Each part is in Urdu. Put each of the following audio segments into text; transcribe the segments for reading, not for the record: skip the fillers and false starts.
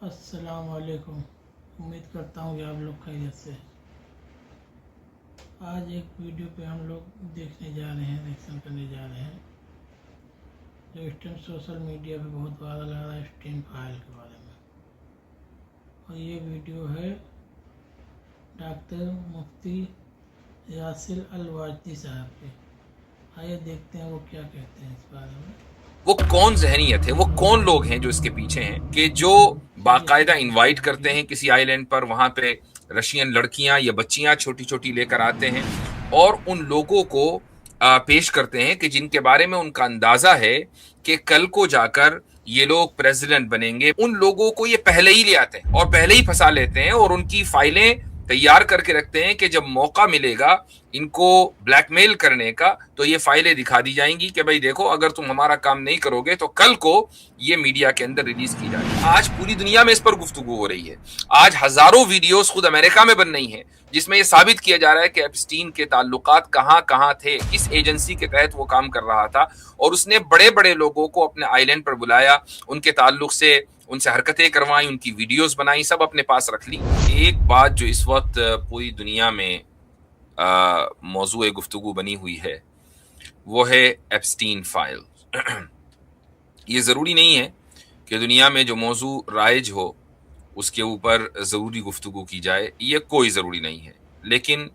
السلام علیکم۔ امید کرتا ہوں کہ آپ لوگ خیریت سے۔ آج ایک ویڈیو پہ ہم لوگ دیکھنے جا رہے ہیں، ریئیکشن کرنے جا رہے ہیں، جو اس ٹائم سوشل میڈیا پہ بہت وائرل آ رہا ہے، ایپسٹین فائل کے بارے میں۔ اور یہ ویڈیو ہے ڈاکٹر مفتی یاسر الواجدی صاحب کے۔ آئیے دیکھتے ہیں وہ کیا کہتے ہیں اس بارے میں۔ وہ کون ذہنیت ہے، وہ کون لوگ ہیں جو اس کے پیچھے ہیں کہ جو باقاعدہ انوائٹ کرتے ہیں کسی آئی لینڈ پر، وہاں پہ رشین لڑکیاں یا بچیاں چھوٹی چھوٹی لے کر آتے ہیں اور ان لوگوں کو پیش کرتے ہیں کہ جن کے بارے میں ان کا اندازہ ہے کہ کل کو جا کر یہ لوگ پریزیڈنٹ بنیں گے۔ ان لوگوں کو یہ پہلے ہی لے آتے ہیں اور پہلے ہی پھنسا لیتے ہیں اور ان کی فائلیں تیار کر کے رکھتے ہیں کہ جب موقع ملے گا ان کو بلیک میل کرنے کا تو یہ فائلیں دکھا دی جائیں گی کہ بھائی دیکھو، اگر تم ہمارا کام نہیں کرو گے تو کل کو یہ میڈیا کے اندر ریلیز کی جائے گی۔ آج پوری دنیا میں اس پر گفتگو ہو رہی ہے۔ آج ہزاروں ویڈیوز خود امریکہ میں بن رہی ہیں جس میں یہ ثابت کیا جا رہا ہے کہ ایپسٹین کے تعلقات کہاں کہاں تھے، کس ایجنسی کے تحت وہ کام کر رہا تھا، اور اس نے بڑے بڑے لوگوں کو اپنے آئی لینڈ پر بلایا، ان کے تعلق سے ان سے حرکتیں کروائیں، ان کی ویڈیوز بنائی، سب اپنے پاس رکھ لی۔ ایک بات جو اس وقت پوری دنیا میں موضوع گفتگو بنی ہوئی ہے وہ ہے ایپسٹین فائل۔ یہ ضروری نہیں ہے کہ دنیا میں جو موضوع رائج ہو اس کے اوپر ضروری گفتگو کی جائے، یہ کوئی ضروری نہیں ہے، لیکن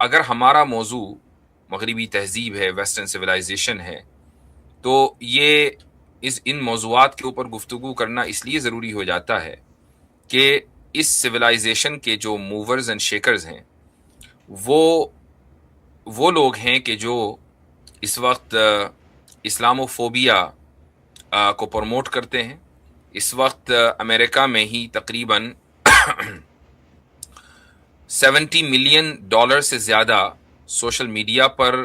اگر ہمارا موضوع مغربی تہذیب ہے، ویسٹرن سویلائزیشن ہے، تو یہ ان موضوعات کے اوپر گفتگو کرنا اس لیے ضروری ہو جاتا ہے کہ اس سویلائزیشن کے جو موورز اینڈ شیکرز ہیں وہ لوگ ہیں کہ جو اس وقت اسلامو فوبیا کو پروموٹ کرتے ہیں۔ اس وقت امریکہ میں ہی تقریباً $70 ملین سے زیادہ سوشل میڈیا پر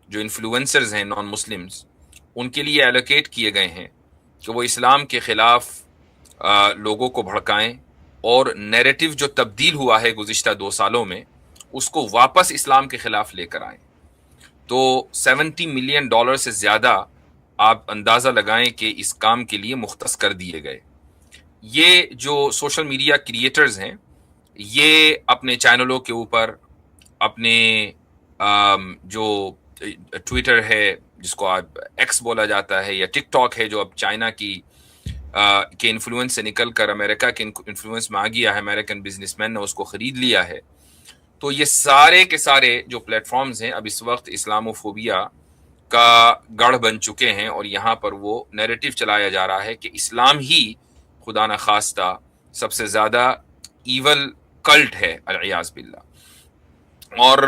جو انفلوئنسرز ہیں نان مسلمز، ان کے لیے ایلوکیٹ کیے گئے ہیں کہ وہ اسلام کے خلاف لوگوں کو بھڑکائیں اور نیریٹو جو تبدیل ہوا ہے گزشتہ 2 سالوں میں اس کو واپس اسلام کے خلاف لے کر آئیں۔ تو $70 ملین سے زیادہ آپ اندازہ لگائیں کہ اس کام کے لیے مختص کر دیے گئے۔ یہ جو سوشل میڈیا کریٹرز ہیں یہ اپنے چینلوں کے اوپر، اپنے جو ٹویٹر ہے جس کو آپ ایکس بولا جاتا ہے، یا ٹک ٹاک ہے جو اب چائنا کے انفلوئنس سے نکل کر امریکہ کے انفلوئنس میں آ گیا ہے، امریکن بزنس مین نے اس کو خرید لیا ہے، تو یہ سارے کے سارے جو پلیٹ فارمز ہیں اب اس وقت اسلامو فوبیا کا گڑھ بن چکے ہیں، اور یہاں پر وہ نیریٹو چلایا جا رہا ہے کہ اسلام ہی خدا نخواستہ سب سے زیادہ ایول کلٹ ہے، العیاذ باللہ۔ اور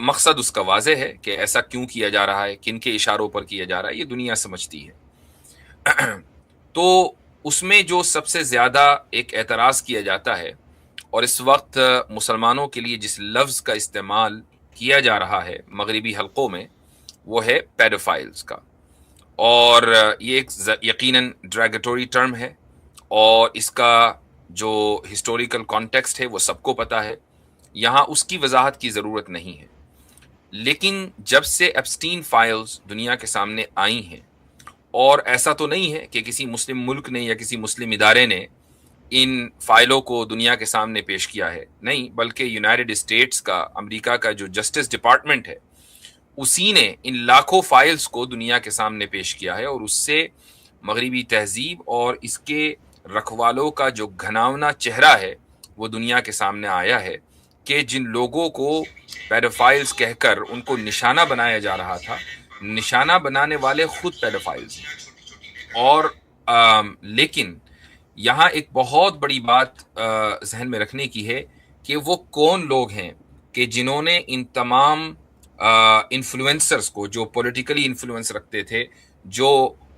مقصد اس کا واضح ہے کہ ایسا کیوں کیا جا رہا ہے، کن کے اشاروں پر کیا جا رہا ہے، یہ دنیا سمجھتی ہے۔ تو اس میں جو سب سے زیادہ ایک اعتراض کیا جاتا ہے اور اس وقت مسلمانوں کے لیے جس لفظ کا استعمال کیا جا رہا ہے مغربی حلقوں میں، وہ ہے پیڈوفائلز کا، اور یہ ایک یقیناً ڈریگیٹوری ٹرم ہے، اور اس کا جو ہسٹوریکل کانٹیکسٹ ہے وہ سب کو پتہ ہے، یہاں اس کی وضاحت کی ضرورت نہیں ہے۔ لیکن جب سے ایپسٹین فائلز دنیا کے سامنے آئی ہیں، اور ایسا تو نہیں ہے کہ کسی مسلم ملک نے یا کسی مسلم ادارے نے ان فائلوں کو دنیا کے سامنے پیش کیا ہے، نہیں، بلکہ یونائٹڈ اسٹیٹس کا، امریکہ کا جو جسٹس ڈپارٹمنٹ ہے اسی نے ان لاکھوں فائلز کو دنیا کے سامنے پیش کیا ہے، اور اس سے مغربی تہذیب اور اس کے رکھوالوں کا جو گھناؤنا چہرہ ہے وہ دنیا کے سامنے آیا ہے کہ جن لوگوں کو پیڈوفائلز کہہ کر ان کو نشانہ بنایا جا رہا تھا، نشانہ بنانے والے خود پیڈوفائلز ہیں۔ اور لیکن یہاں ایک بہت بڑی بات ذہن میں رکھنے کی ہے کہ وہ کون لوگ ہیں کہ جنہوں نے ان تمام انفلوئنسرز کو، جو پولیٹیکلی انفلوئنس رکھتے تھے، جو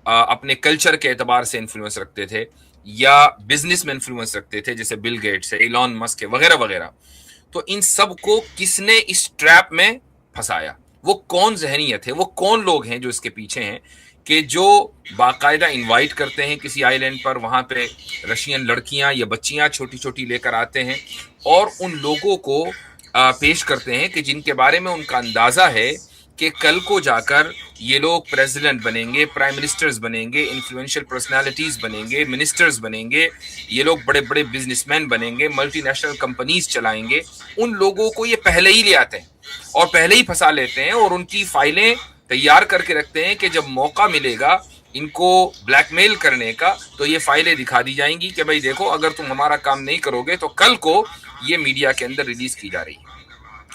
اپنے کلچر کے اعتبار سے انفلوئنس رکھتے تھے، یا بزنس میں انفلوئنس رکھتے تھے جیسے بل گیٹس ہے، ایلون مسک ہے، وغیرہ وغیرہ، تو ان سب کو کس نے اس ٹریپ میں پھنسایا؟ وہ کون ذہنیت ہے، وہ کون لوگ ہیں جو اس کے پیچھے ہیں کہ جو باقاعدہ انوائٹ کرتے ہیں کسی آئی لینڈ پر، وہاں پہ رشین لڑکیاں یا بچیاں چھوٹی چھوٹی لے کر آتے ہیں اور ان لوگوں کو پیش کرتے ہیں کہ جن کے بارے میں ان کا اندازہ ہے کہ کل کو جا کر یہ لوگ پریزیڈنٹ بنیں گے، پرائم منسٹرز بنیں گے، انفلوئنشل پرسنالٹیز بنیں گے، منسٹرز بنیں گے، یہ لوگ بڑے بڑے بزنس مین بنیں گے، ملٹی نیشنل کمپنیز چلائیں گے. ان لوگوں کو یہ پہلے ہی لے آتے ہیں اور پہلے ہی پھنسا لیتے ہیں اور ان کی فائلیں تیار کر کے رکھتے ہیں کہ جب موقع ملے گا ان کو بلیک میل کرنے کا تو یہ فائلیں دکھا دی جائیں گی کہ بھائی دیکھو اگر تم ہمارا کام نہیں کرو گے تو کل کو یہ میڈیا کے اندر ریلیز کی جا رہی ہے.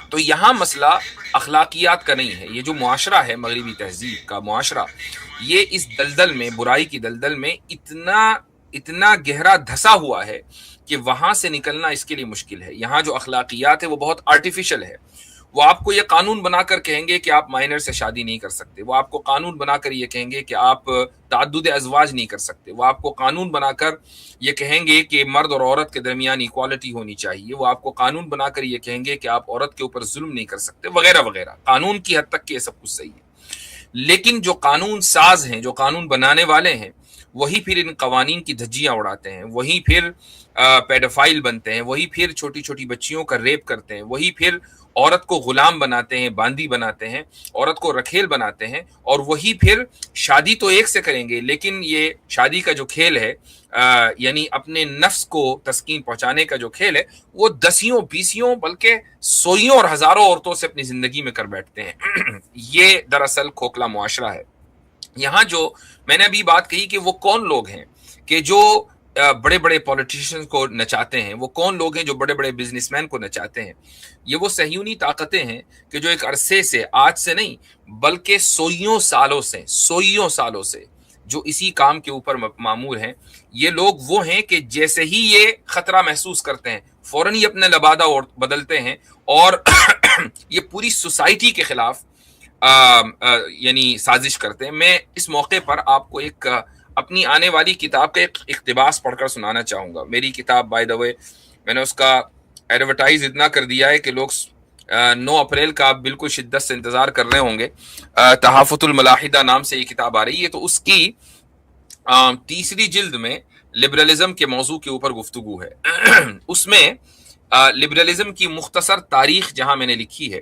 تو یہاں مسئلہ اخلاقیات کا نہیں ہے. یہ جو معاشرہ ہے، مغربی تہذیب کا معاشرہ، یہ اس دلدل میں، برائی کی دلدل میں اتنا گہرا دھسا ہوا ہے کہ وہاں سے نکلنا اس کے لیے مشکل ہے. یہاں جو اخلاقیات ہے وہ بہت آرٹیفیشل ہے. وہ آپ کو یہ قانون بنا کر کہیں گے کہ آپ مائنر سے شادی نہیں کر سکتے. وہ آپ کو قانون بنا کر یہ کہیں گے کہ آپ تعدد ازواج نہیں کر سکتے. وہ آپ کو قانون بنا کر یہ کہیں گے کہ مرد اور عورت کے درمیان ایکوالٹی ہونی چاہیے. وہ آپ کو قانون بنا کر یہ کہیں گے کہ آپ عورت کے اوپر ظلم نہیں کر سکتے، وغیرہ وغیرہ. قانون کی حد تک کہ یہ سب کچھ صحیح ہے، لیکن جو قانون ساز ہیں، جو قانون بنانے والے ہیں، وہی پھر ان قوانین کی دھجیاں اڑاتے ہیں. وہی پھر پیڈوفائل بنتے ہیں. وہی پھر چھوٹی چھوٹی بچیوں کا ریپ کرتے ہیں. وہی پھر عورت کو غلام بناتے ہیں، باندی بناتے ہیں، عورت کو رکھیل بناتے ہیں. اور وہی پھر شادی تو ایک سے کریں گے، لیکن یہ شادی کا جو کھیل ہے، یعنی اپنے نفس کو تسکین پہنچانے کا جو کھیل ہے، وہ دسیوں بیسیوں بلکہ سوئیوں اور ہزاروں عورتوں سے اپنی زندگی میں کر بیٹھتے ہیں. یہ دراصل کھوکھلا معاشرہ ہے. یہاں جو میں نے ابھی بات کہی کہ وہ کون لوگ ہیں کہ جو بڑے بڑے پولیٹیشین کو نچاتے ہیں، وہ کون لوگ ہیں جو بڑے بڑے بزنس مین کو نچاتے ہیں، یہ وہ صہیونی طاقتیں ہیں کہ جو ایک عرصے سے، آج سے نہیں بلکہ سوئیوں سالوں سے جو اسی کام کے اوپر معمور ہیں. یہ لوگ وہ ہیں کہ جیسے ہی یہ خطرہ محسوس کرتے ہیں فوراً ہی اپنے لبادہ بدلتے ہیں اور یہ پوری سوسائٹی کے خلاف یعنی سازش کرتے ہیں. میں اس موقع پر آپ کو ایک اپنی آنے والی کتاب کا ایک اقتباس پڑھ کر سنانا چاہوں گا. میری کتاب بائی دا وے میں نے اس کا ایڈورٹائز اتنا کر دیا ہے کہ لوگ 9 اپریل کا بالکل شدت سے انتظار کر رہے ہوں گے. تحافت الملاحدہ نام سے یہ کتاب آ رہی ہے. تو اس کی 3 جلد میں لبرلزم کے موضوع کے اوپر گفتگو ہے. اس میں لبرلزم کی مختصر تاریخ جہاں میں نے لکھی ہے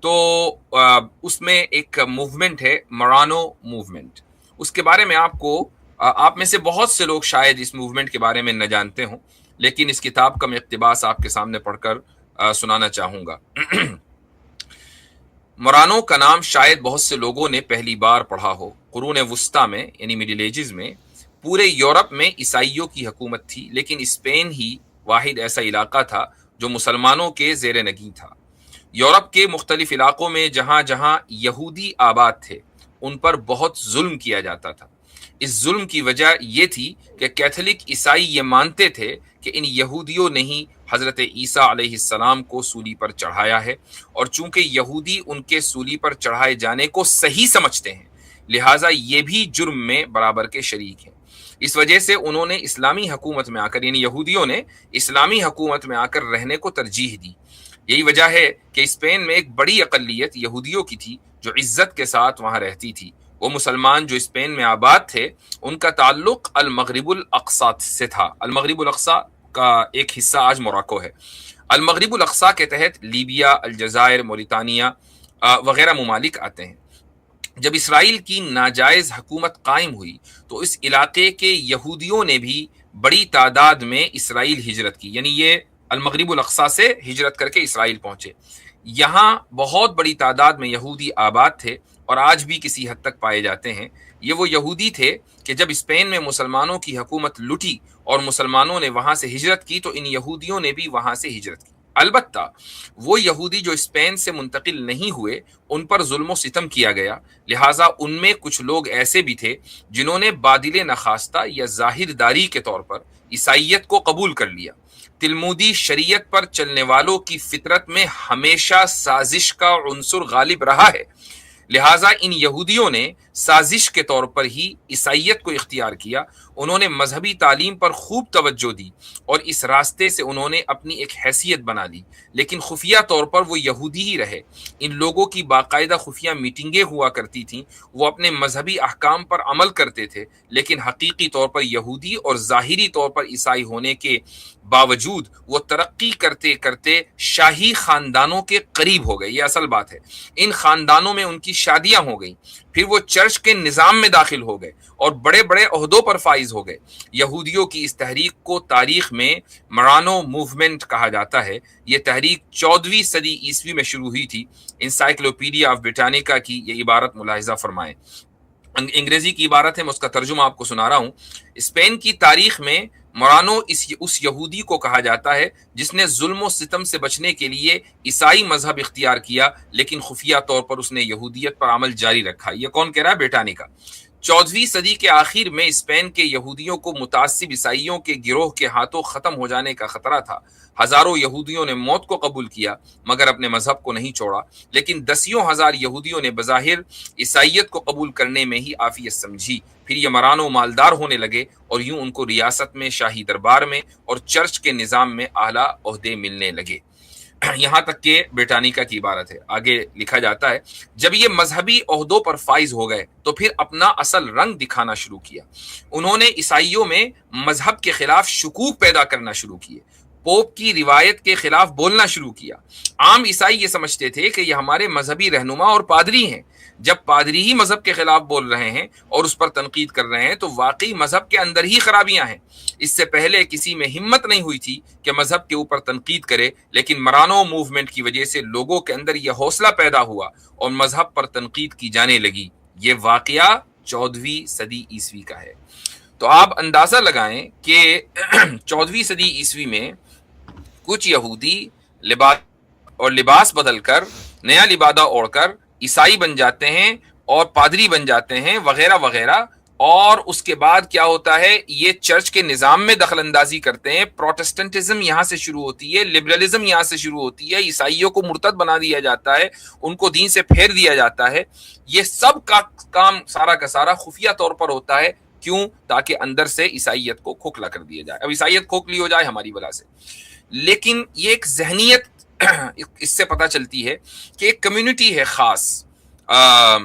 تو اس میں ایک موومنٹ ہے، مرانو موومنٹ. اس کے بارے میں آپ میں سے بہت سے لوگ شاید اس موومنٹ کے بارے میں نہ جانتے ہوں، لیکن اس کتاب کا میں اقتباس آپ کے سامنے پڑھ کر سنانا چاہوں گا. مرانو کا نام شاید بہت سے لوگوں نے پہلی بار پڑھا ہو. قرون وسطیٰ میں یعنی مڈل ایجز میں پورے یورپ میں عیسائیوں کی حکومت تھی، لیکن اسپین ہی واحد ایسا علاقہ تھا جو مسلمانوں کے زیر نگیں تھا. یورپ کے مختلف علاقوں میں جہاں جہاں یہودی آباد تھے ان پر بہت ظلم کیا جاتا تھا. اس ظلم کی وجہ یہ تھی کہ کیتھولک عیسائی یہ مانتے تھے کہ ان یہودیوں نے ہی حضرت عیسیٰ علیہ السلام کو سولی پر چڑھایا ہے، اور چونکہ یہودی ان کے سولی پر چڑھائے جانے کو صحیح سمجھتے ہیں لہٰذا یہ بھی جرم میں برابر کے شریک ہیں. اس وجہ سے انہوں نے اسلامی حکومت میں آ کر، یعنی یہودیوں نے اسلامی حکومت میں آ کر رہنے کو ترجیح دی. یہی وجہ ہے کہ اسپین میں ایک بڑی اقلیت یہودیوں کی تھی جو عزت کے ساتھ وہاں رہتی تھی. وہ مسلمان جو اسپین میں آباد تھے ان کا تعلق المغرب الاقصی سے تھا. المغرب الاقصی کا ایک حصہ آج موراکو ہے. المغرب الاقصی کے تحت لیبیا، الجزائر، موریتانیہ وغیرہ ممالک آتے ہیں. جب اسرائیل کی ناجائز حکومت قائم ہوئی تو اس علاقے کے یہودیوں نے بھی بڑی تعداد میں اسرائیل ہجرت کی، یعنی یہ المغرب الاقصی سے ہجرت کر کے اسرائیل پہنچے. یہاں بہت بڑی تعداد میں یہودی آباد تھے اور آج بھی کسی حد تک پائے جاتے ہیں. یہ وہ یہودی تھے کہ جب اسپین میں مسلمانوں کی حکومت لٹی اور مسلمانوں نے وہاں سے ہجرت کی تو ان یہودیوں نے بھی وہاں سے ہجرت کی. البتہ وہ یہودی جو اسپین سے منتقل نہیں ہوئے ان پر ظلم و ستم کیا گیا، لہٰذا ان میں کچھ لوگ ایسے بھی تھے جنہوں نے بادل نخواستہ یا ظاہر داری کے طور پر عیسائیت کو قبول کر لیا. تلمودی شریعت پر چلنے والوں کی فطرت میں ہمیشہ سازش کا عنصر غالب رہا ہے، لہٰذا ان یہودیوں نے سازش کے طور پر ہی عیسائیت کو اختیار کیا، انہوں نے مذہبی تعلیم پر خوب توجہ دی اور اس راستے سے انہوں نے اپنی ایک حیثیت بنا لی، لیکن خفیہ طور پر وہ یہودی ہی رہے۔ ان لوگوں کی باقاعدہ خفیہ میٹنگیں ہوا کرتی تھیں، وہ اپنے مذہبی احکام پر عمل کرتے تھے، لیکن حقیقی طور پر یہودی اور ظاہری طور پر عیسائی ہونے کے باوجود وہ ترقی کرتے کرتے شاہی خاندانوں کے قریب ہو گئے۔ یہ اصل بات ہے، ان خاندانوں میں ان کی شادیاں ہو گئیں، پھر وہ چرچ کے نظام میں داخل ہو گئے اور بڑے بڑے عہدوں پر فائز ہو گئے۔ یہودیوں کی اس تحریک کو تاریخ میں مرانو موومنٹ کہا جاتا ہے۔ یہ تحریک 14ویں صدی عیسوی میں شروع ہوئی تھی۔ انسائکلوپیڈیا آف بریٹانیکا کی یہ عبارت ملاحظہ فرمائیں، انگریزی کی عبارت ہے، میں اس کا ترجمہ آپ کو سنا رہا ہوں۔ اسپین کی تاریخ میں مرانو اس یہودی کو کہا جاتا ہے جس نے ظلم و ستم سے بچنے کے لیے عیسائی مذہب اختیار کیا، لیکن خفیہ طور پر اس نے یہودیت پر عمل جاری رکھا۔ یہ کون کہہ رہا ہے؟ بریٹانیکا۔ 14ویں صدی کے آخر میں اسپین کے یہودیوں کو متعصب عیسائیوں کے گروہ کے ہاتھوں ختم ہو جانے کا خطرہ تھا۔ ہزاروں یہودیوں نے موت کو قبول کیا مگر اپنے مذہب کو نہیں چھوڑا، لیکن دسیوں ہزار یہودیوں نے بظاہر عیسائیت کو قبول کرنے میں ہی عافیت سمجھی۔ پھر یہ مرانو مالدار ہونے لگے اور یوں ان کو ریاست میں، شاہی دربار میں اور چرچ کے نظام میں اعلیٰ عہدے ملنے لگے۔ یہاں تک کہ بریٹانیکا کی عبارت ہے۔ آگے لکھا جاتا ہے، جب یہ مذہبی عہدوں پر فائز ہو گئے تو پھر اپنا اصل رنگ دکھانا شروع کیا۔ انہوں نے عیسائیوں میں مذہب کے خلاف شکوک پیدا کرنا شروع کیے، پوپ کی روایت کے خلاف بولنا شروع کیا۔ عام عیسائی یہ سمجھتے تھے کہ یہ ہمارے مذہبی رہنما اور پادری ہیں۔ جب پادری ہی مذہب کے خلاف بول رہے ہیں اور اس پر تنقید کر رہے ہیں تو واقعی مذہب کے اندر ہی خرابیاں ہیں۔ اس سے پہلے کسی میں ہمت نہیں ہوئی تھی کہ مذہب کے اوپر تنقید کرے، لیکن مرانو موومنٹ کی وجہ سے لوگوں کے اندر یہ حوصلہ پیدا ہوا اور مذہب پر تنقید کی جانے لگی۔ یہ واقعہ 14ویں صدی عیسوی کا ہے۔ تو آپ اندازہ لگائیں کہ 14ویں صدی عیسوی میں کچھ یہودی لباس بدل کر، نیا لبادہ اوڑھ کر عیسائی بن جاتے ہیں اور پادری بن جاتے ہیں وغیرہ وغیرہ، اور اس کے بعد کیا ہوتا ہے، یہ چرچ کے نظام میں دخل اندازی کرتے ہیں۔ پروٹسٹنٹزم یہاں سے شروع ہوتی ہے، لبرلزم یہاں سے شروع ہوتی ہے، عیسائیوں کو مرتد بنا دیا جاتا ہے، ان کو دین سے پھیر دیا جاتا ہے۔ یہ سب کا کام سارا کا سارا خفیہ طور پر ہوتا ہے۔ کیوں؟ تاکہ اندر سے عیسائیت کو کھوکھلا کر دیا جائے۔ اب عیسائیت کھوکھلی ہو جائے ہماری وجہ سے، لیکن یہ ایک ذہنیت اس سے پتہ چلتی ہے کہ ایک کمیونٹی ہے خاص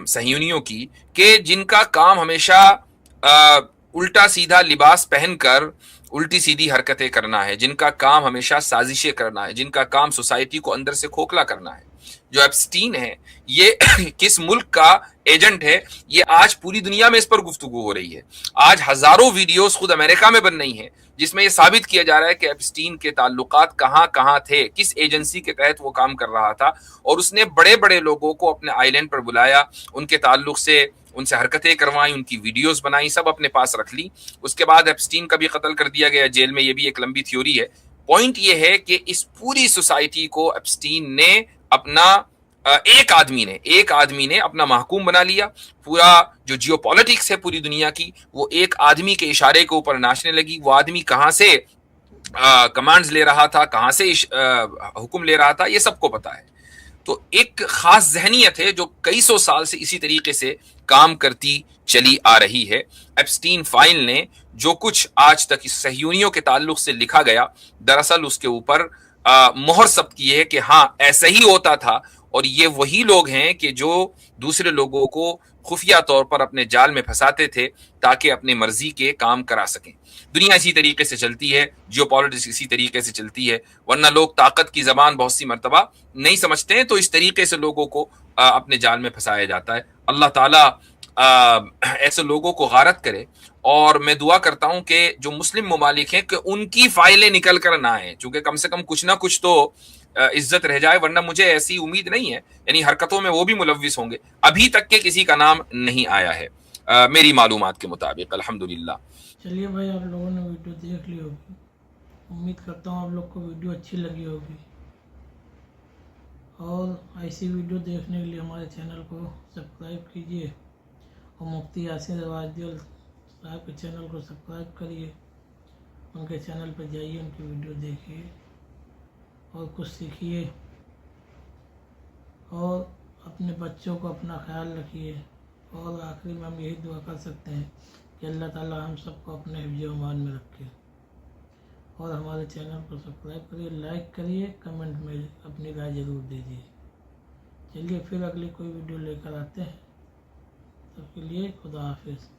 صہیونیوں کی، کہ جن کا کام ہمیشہ الٹا سیدھا لباس پہن کر الٹی سیدھی حرکتیں کرنا ہے، جن کا کام ہمیشہ سازشیں کرنا ہے، جن کا کام سوسائٹی کو اندر سے کھوکھلا کرنا ہے۔ جو ایپسٹین ہے یہ کس ملک کا ایجنٹ ہے، یہ آج پوری دنیا میں اس پر گفتگو ہو رہی ہے۔ آج ہزاروں ویڈیوز خود امریکہ میں بن رہی ہیں جس میں یہ ثابت کیا جا رہا ہے کہ ایپسٹین کے تعلقات کہاں کہاں تھے، کس ایجنسی کے تحت وہ کام کر رہا تھا، اور اس نے بڑے بڑے لوگوں کو اپنے آئی لینڈ پر بلایا، ان کے تعلق سے ان سے حرکتیں کروائیں، ان کی ویڈیوز بنائیں، سب اپنے پاس رکھ لی۔ اس کے بعد ایپسٹین کا بھی قتل کر دیا گیا جیل میں۔ یہ بھی ایک لمبی تھیوری ہے۔ پوائنٹ یہ ہے کہ اس پوری سوسائٹی کو ایپسٹین نے اپنا ایک آدمی نے اپنا محکوم بنا لیا۔ پورا جو جیو پالیٹکس ہے پوری دنیا کی، وہ ایک آدمی کے اشارے کے اوپر ناچنے لگی۔ وہ آدمی کہاں سے کمانڈز لے رہا تھا، کہاں سے حکم لے رہا تھا، یہ سب کو پتا ہے۔ تو ایک خاص ذہنیت ہے جو کئی سو سال سے اسی طریقے سے کام کرتی چلی آ رہی ہے۔ ایپسٹین فائل نے جو کچھ آج تک اس صہیونیوں کے تعلق سے لکھا گیا، دراصل اس کے اوپر مہر ثبت کی ہے کہ ہاں ایسا ہی ہوتا تھا، اور یہ وہی لوگ ہیں کہ جو دوسرے لوگوں کو خفیہ طور پر اپنے جال میں پھنساتے تھے تاکہ اپنے مرضی کے کام کرا سکیں۔ دنیا اسی طریقے سے چلتی ہے، جیو پالیٹکس اسی طریقے سے چلتی ہے، ورنہ لوگ طاقت کی زبان بہت سی مرتبہ نہیں سمجھتے ہیں، تو اس طریقے سے لوگوں کو اپنے جال میں پھنسایا جاتا ہے۔ اللہ تعالیٰ ایسے لوگوں کو غارت کرے، اور میں دعا کرتا ہوں کہ جو مسلم ممالک ہیں کہ ان کی فائلیں نکل کر نہ آئیں، چونکہ کم سے کم کچھ نہ کچھ تو عزت رہ جائے، ورنہ مجھے ایسی امید نہیں ہے، یعنی حرکتوں میں وہ بھی ملوث ہوں گے۔ ابھی تک کے کسی کا نام نہیں آیا ہے میری معلومات کے مطابق، الحمدللہ۔ چلیے بھائی، آپ لوگوں نے ویڈیو دیکھ لی ہوگی، امید کرتا ہوں آپ لوگ کو ویڈیو اچھی لگی ہوگی، اور ایسی ویڈیو دیکھنے کے لیے ہمارے چینل کو سبسکرائب کیجیے، اور مفتی یاسین رواجی صاحب کے چینل کو سبسکرائب کریے، ان کے چینل پہ جائیے، ان کی ویڈیو دیکھیے اور کچھ سیکھیے، اور اپنے بچوں کو اپنا خیال رکھیے۔ اور آخری میں ہم یہی دعا کر سکتے ہیں کہ اللہ تعالیٰ ہم سب کو اپنے حفظ و امان میں رکھے، اور ہمارے چینل کو سبسکرائب کریے، لائک کریے، کمنٹ میں اپنی رائے ضرور دیجیے۔ چلیے پھر اگلی کوئی ویڈیو لے کر آتے ہیں، تب کے لیے خدا حافظ۔